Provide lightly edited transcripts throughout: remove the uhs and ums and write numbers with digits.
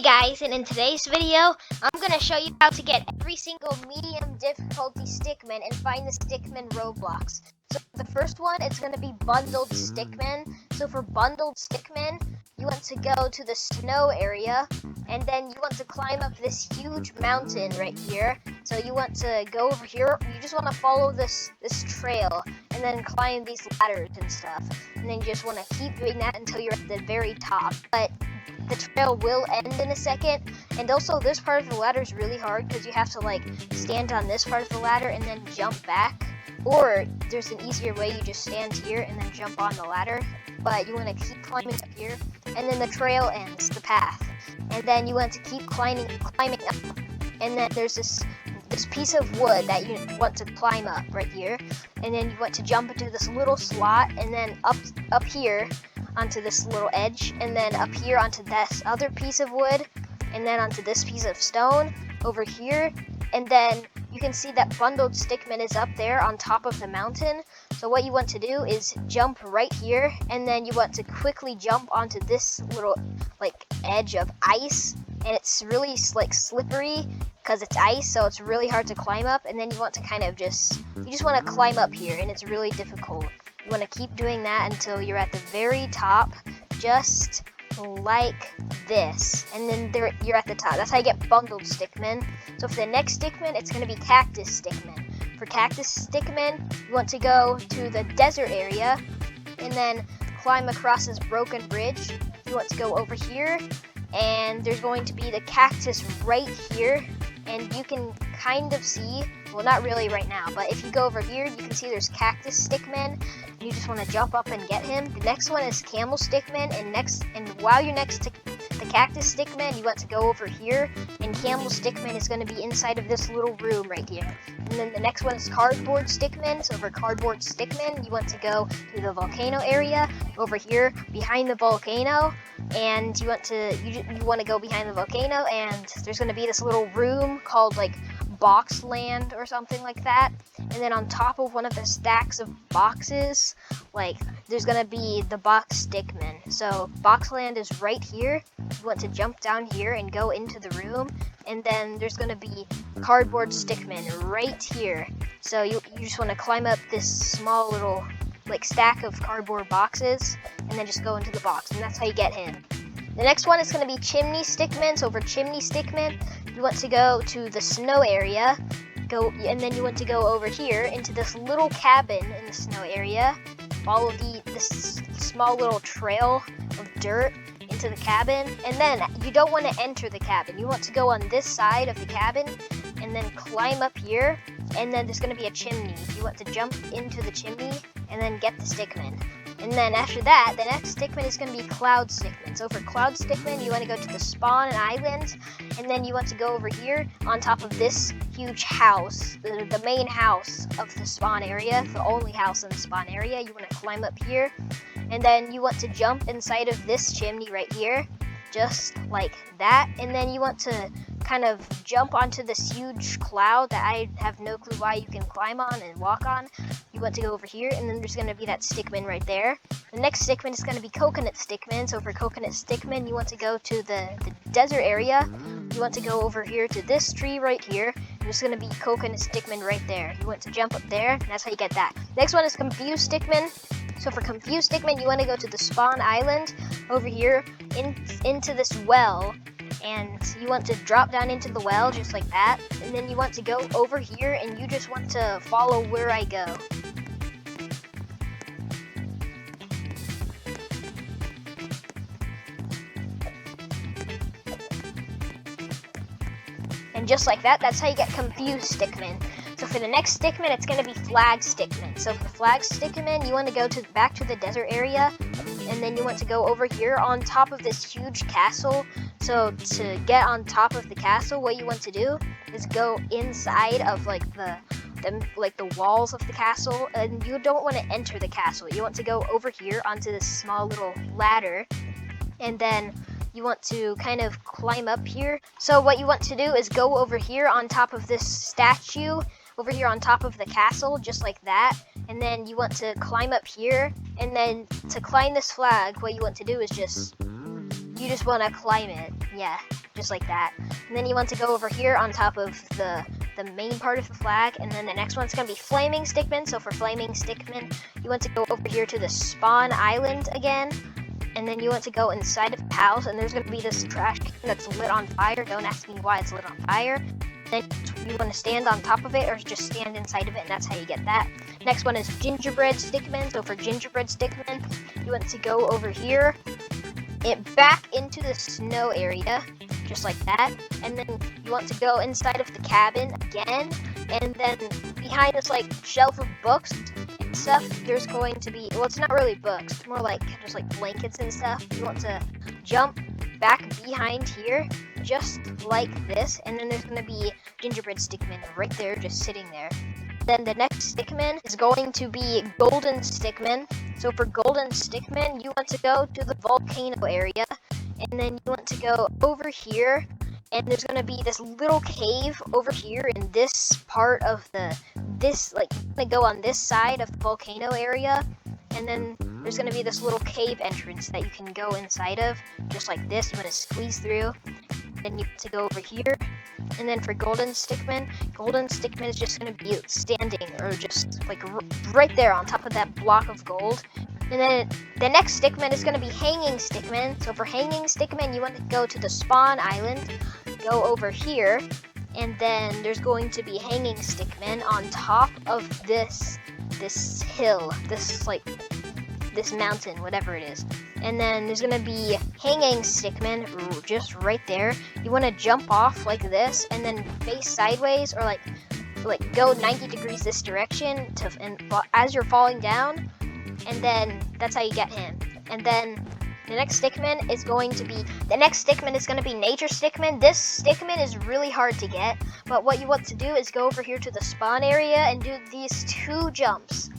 guys, and in today's video, I'm going to show you how to get every single medium difficulty Stickman and find the Stickman Roblox. So the first one, it's going to be Bundled Stickman. So for Bundled Stickman, you want to go to the snow area, and then you want to climb up this huge mountain right here. So you want to go over here, you just want to follow this trail, and then climb these ladders and stuff. And then you just want to keep doing that until you're at the very top. But the trail will end in a second, and also this part of the ladder is really hard because you have to like stand on this part of the ladder and then jump back, or there's an easier way, you just stand here and then jump on the ladder. But you want to keep climbing up here, and then the trail ends, the path, and then you want to keep climbing up, and then there's this piece of wood that you want to climb up right here, and then you want to jump into this little slot, and then up here onto this little edge, and then up here onto this other piece of wood, and then onto this piece of stone over here, and then you can see that Bundled Stickman is up there on top of the mountain. So what you want to do is jump right here, and then you want to quickly jump onto this little like edge of ice, and it's really like slippery because it's ice, so it's really hard to climb up. And then you want to kind of just want to climb up here, and it's really difficult. You want to keep doing that until you're at the very top, just like this, and then you're at the top. That's how you get Bundled Stickman. So for the next Stickman, it's going to be Cactus Stickman. For Cactus Stickman, you want to go to the desert area and then climb across this broken bridge. You want to go over here, and there's going to be the cactus right here, and you can kind of see, well, not really right now, but if you go over here, you can see there's Cactus Stickman. You just want to jump up and get him. The next one is Camel Stickman, and while you're next to the Cactus Stickman, you want to go over here, and Camel Stickman is going to be inside of this little room right here. And then the next one is Cardboard Stickman. So for Cardboard Stickman, you want to go to the volcano area over here behind the volcano, and you want to go behind the volcano, and there's going to be this little room called like Box Land or something like that, and then on top of one of the stacks of boxes, like there's gonna be the Box Stickman. So Box Land is right here. You want to jump down here and go into the room, and then there's gonna be Cardboard Stickman right here. So you just want to climb up this small little like stack of cardboard boxes, and then just go into the box, and that's how you get him. The next one is going to be Chimney Stickman. So for Chimney Stickman, you want to go to the snow area, and then you want to go over here into this little cabin in the snow area. Follow this small little trail of dirt into the cabin, and then you don't want to enter the cabin. You want to go on this side of the cabin, and then climb up here, and then there's going to be a chimney. You want to jump into the chimney, and then get the Stickman. And then after that, the next Stickman is going to be Cloud Stickman. So for Cloud Stickman, you want to go to the spawn island, and then you want to go over here on top of this huge house, the main house of the spawn area, the only house in the spawn area. You want to climb up here, and then you want to jump inside of this chimney right here, just like that. And then you want to kind of jump onto this huge cloud that I have no clue why you can climb on and walk on. You want to go over here, and then there's going to be that Stickman right there. The next Stickman is going to be Coconut Stickman. So for Coconut Stickman, you want to go to the desert area. You want to go over here to this tree right here. There's going to be Coconut Stickman right there. You want to jump up there, and that's how you get that. Next one is Confused Stickman. So for Confused Stickman, you want to go to the spawn island over here into this well, and you want to drop down into the well just like that, and then you want to go over here, and you just want to follow where I go. And just like that, that's how you get Confused Stickman. So for the next Stickman, it's going to be Flag Stickman. So for Flag Stickman, you want to go back to the desert area, and then you want to go over here on top of this huge castle. So to get on top of the castle, what you want to do is go inside of like the walls of the castle, and you don't want to enter the castle. You want to go over here onto this small little ladder, and then you want to kind of climb up here. So what you want to do is go over here on top of this statue, over here on top of the castle, just like that. And then you want to climb up here, and then to climb this flag, what you want to do is you just want to climb it. Yeah, just like that. And then you want to go over here on top of the main part of the flag, and then the next one's gonna be Flaming Stickman. So for Flaming Stickman, you want to go over here to the spawn island again, and then you want to go inside of the house, and there's gonna be this trash can that's lit on fire. Don't ask me why it's lit on fire. Then you want to stand on top of it, or just stand inside of it, and that's how you get that. Next one is Gingerbread Stickman. So for Gingerbread Stickman, you want to go over here, back into the snow area, just like that. And then you want to go inside of the cabin again, and then behind this like shelf of books and stuff, there's going to be, well, it's not really books, it's more like just like blankets and stuff. You want to jump back behind here, just like this, and then there's going to be Gingerbread Stickman right there, just sitting there. Then the next Stickman is going to be Golden Stickman. So for Golden Stickman, you want to go to the volcano area, and then you want to go over here, and there's going to be this little cave over here in this part of like, go on this side of the volcano area, and then there's going to be this little cave entrance that you can go inside of, just like this. You want to squeeze through, then you have to go over here. And then for Golden Stickman is just going to be standing, or just like right there on top of that block of gold. And then the next Stickman is going to be Hanging Stickman. So for Hanging Stickman, you want to go to the spawn island, go over here, and then there's going to be Hanging Stickman on top of this hill, this mountain, whatever it is. And then there's gonna be Hanging Stickman just right there. You want to jump off like this, and then face sideways, or like go 90 degrees this direction as you're falling down, and then that's how you get him. And then the next Stickman is going to be Nature Stickman. This Stickman is really hard to get, but what you want to do is go over here to the spawn area and do these 2 jumps.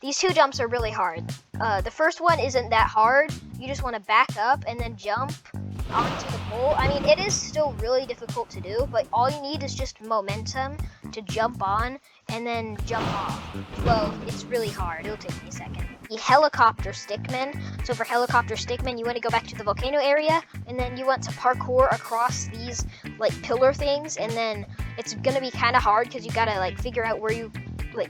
These 2 jumps are really hard. The first one isn't that hard. You just want to back up and then jump onto the pole. I mean, it is still really difficult to do, but all you need is just momentum to jump on and then jump off. Well, it's really hard. It'll take me a second. The Helicopter Stickman. So for Helicopter Stickman, you want to go back to the volcano area, and then you want to parkour across these like pillar things, and then it's gonna be kind of hard because you gotta like figure out where you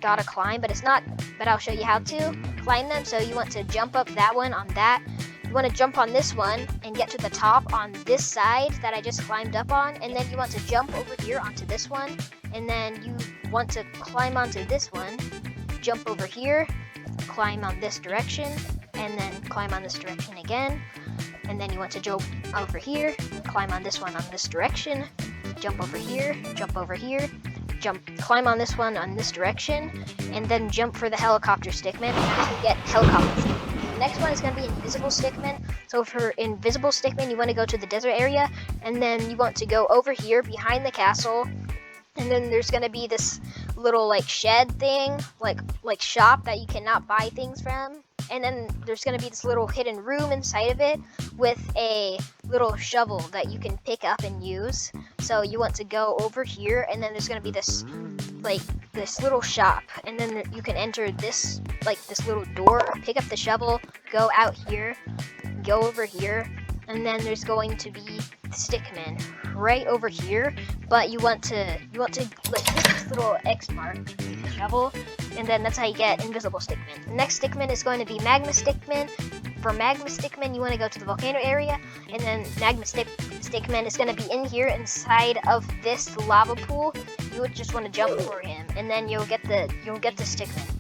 gotta climb, but it's not, but I'll show you how to climb them. So you want to jump up that one on that. You want to jump on this one and get to the top on this side that I just climbed up on, and then you want to jump over here onto this one, and then you want to climb onto this one, jump over here, climb on this direction, and then climb on this direction again, and then you want to jump over here, climb on this one on this direction, jump over here, climb on this one on this direction, and then jump for the Helicopter Stickman, and you get Helicopter Stickman. The next one is going to be Invisible Stickman. So for Invisible Stickman, you want to go to the desert area, and then you want to go over here behind the castle, and then there's going to be this little like shed thing, like shop that you cannot buy things from. And then there's going to be this little hidden room inside of it with a little shovel that you can pick up and use. So you want to go over here, and then there's going to be this little shop, and then you can enter this little door, pick up the shovel, go out here, go over here, and then there's going to be Stickman right over here. But you want to like hit this little X mark with the shovel, and then that's how you get Invisible Stickman. The next Stickman is going to be Magma Stickman. For Magma Stickman, you want to go to the volcano area, and then Magma Stickman is going to be in here inside of this lava pool. You would just want to jump for him, and then you'll get the Stickman.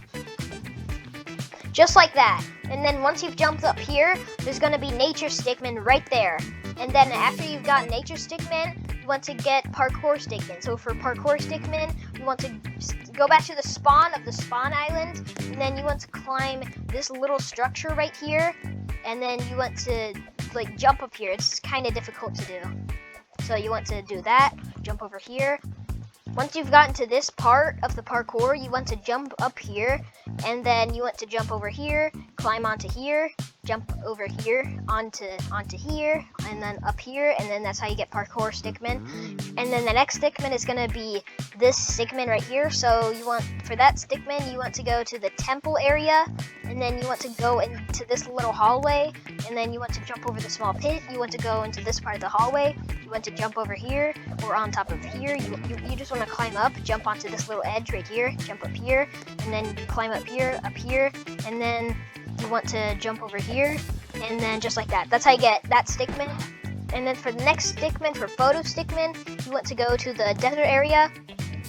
Just like that. And then once you've jumped up here, there's going to be Nature Stickman right there. And then after you've got Nature Stickman, you want to get Parkour Stickman. So for Parkour Stickman, you want to go back to the spawn of the spawn island, and then you want to climb this little structure right here, and then you want to like jump up here. It's kind of difficult to do. So you want to do that, jump over here. Once you've gotten to this part of the parkour, you want to jump up here, and then you want to jump over here, climb onto here, jump over here onto here, and then up here, and then that's how you get Parkour Stickman. And then the next Stickman is gonna be this Stickman right here. So for that Stickman, you want to go to the temple area, and then you want to go into this little hallway, and then you want to jump over the small pit. You want to go into this part of the hallway. You want to jump over here or on top of here. You just want to climb up, jump onto this little edge right here, jump up here, and then climb up here, and then you want to jump over here, and then just like that. That's how you get that Stickman. And then for the next Stickman, for Photo Stickman, you want to go to the desert area,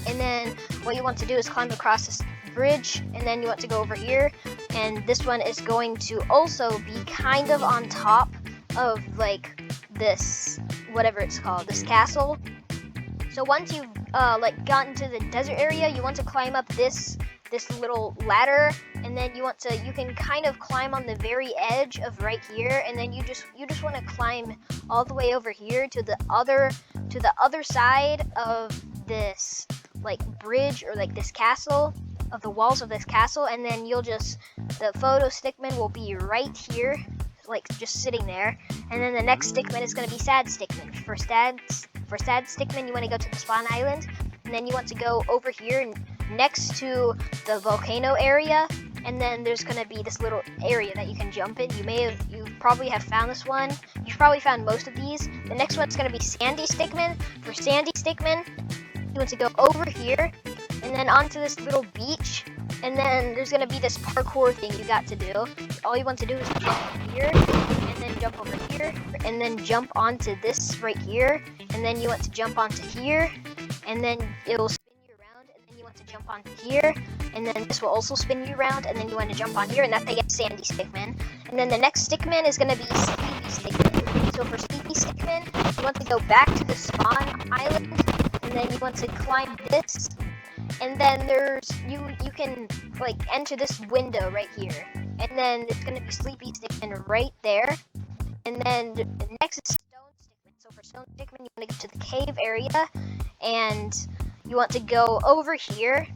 and then what you want to do is climb across this bridge, and then you want to go over here, and this one is going to also be kind of on top of like this, whatever it's called, this castle. So once you've like gotten to the desert area, you want to climb up this little ladder, and then you can kind of climb on the very edge of right here, and then you just want to climb all the way over here to the other side of this like bridge, or like this castle, of the walls of this castle, and then the Photo Stickman will be right here, like just sitting there. And then the next Stickman is going to be Sad Stickman. For Sad Stickman, you want to go to the spawn island, and then you want to go over here next to the volcano area, and then there's going to be this little area that you can jump in. You probably have found this one. You've probably found most of these. The next one's going to be Sandy Stickman. For Sandy Stickman, you want to go over here, and then onto this little beach, and then there's going to be this parkour thing you got to do. All you want to do is jump here, and then jump over here, and then jump onto this right here, and then you want to jump onto here, and then it'll spin you around, and then you want to jump onto here, and then this will also spin you around, and then you want to jump on here, and that's how you get Sandy Stickman. And then the next Stickman is going to be Sleepy Stickman. So for Sleepy Stickman, you want to go back to the spawn island, and then you want to climb this, and then you can like enter this window right here, and then it's going to be Sleepy Stickman right there. And then the next is Stone Stickman. So for Stone Stickman, you want to go to the cave area, and you want to go over here.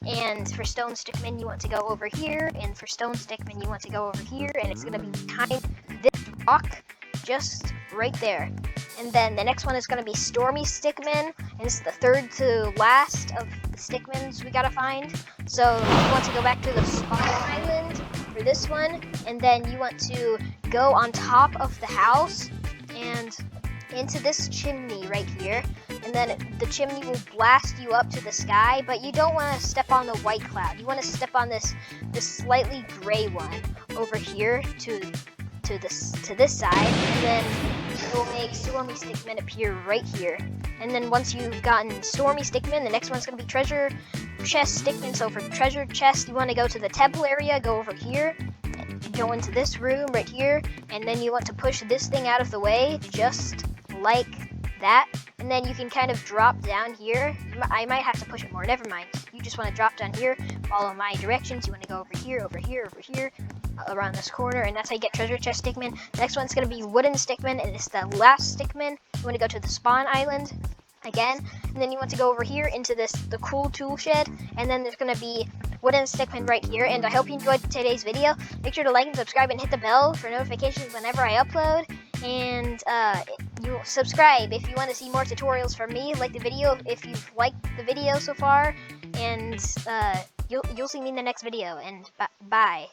And for Stone Stickman, you want to go over here. And for Stone Stickman, you want to go over here. And it's going to be behind this rock, just right there. And then the next one is going to be Stormy Stickman. And this is the third to last of the Stickmans we got to find. So you want to go back to the spawn island for this one. And then you want to go on top of the house and into this chimney right here. And then the chimney will blast you up to the sky, but you don't want to step on the white cloud. You want to step on this slightly gray one over here to this side, and then it will make Stormy Stickman appear right here. And then once you've gotten Stormy Stickman, the next one's going to be Treasure Chest Stickman. So for Treasure Chest, you want to go to the temple area, go over here, go into this room right here, and then you want to push this thing out of the way, just like that. And then you can kind of drop down here. I might have to push it more, never mind. You just want to drop down here, follow my directions. You want to go over here, over here, over here, around this corner, and that's how you get Treasure Chest Stickman. The next one's going to be Wooden Stickman, and it's the last Stickman. You want to go to the spawn island again, and then you want to go over here into the cool tool shed, and then there's going to be Wooden Stickman right here. And I hope you enjoyed today's video. Make sure to like and subscribe and hit the bell for notifications whenever I upload. And you subscribe if you want to see more tutorials from me. Like the video if you've liked the video so far, and you'll see me in the next video. And bye.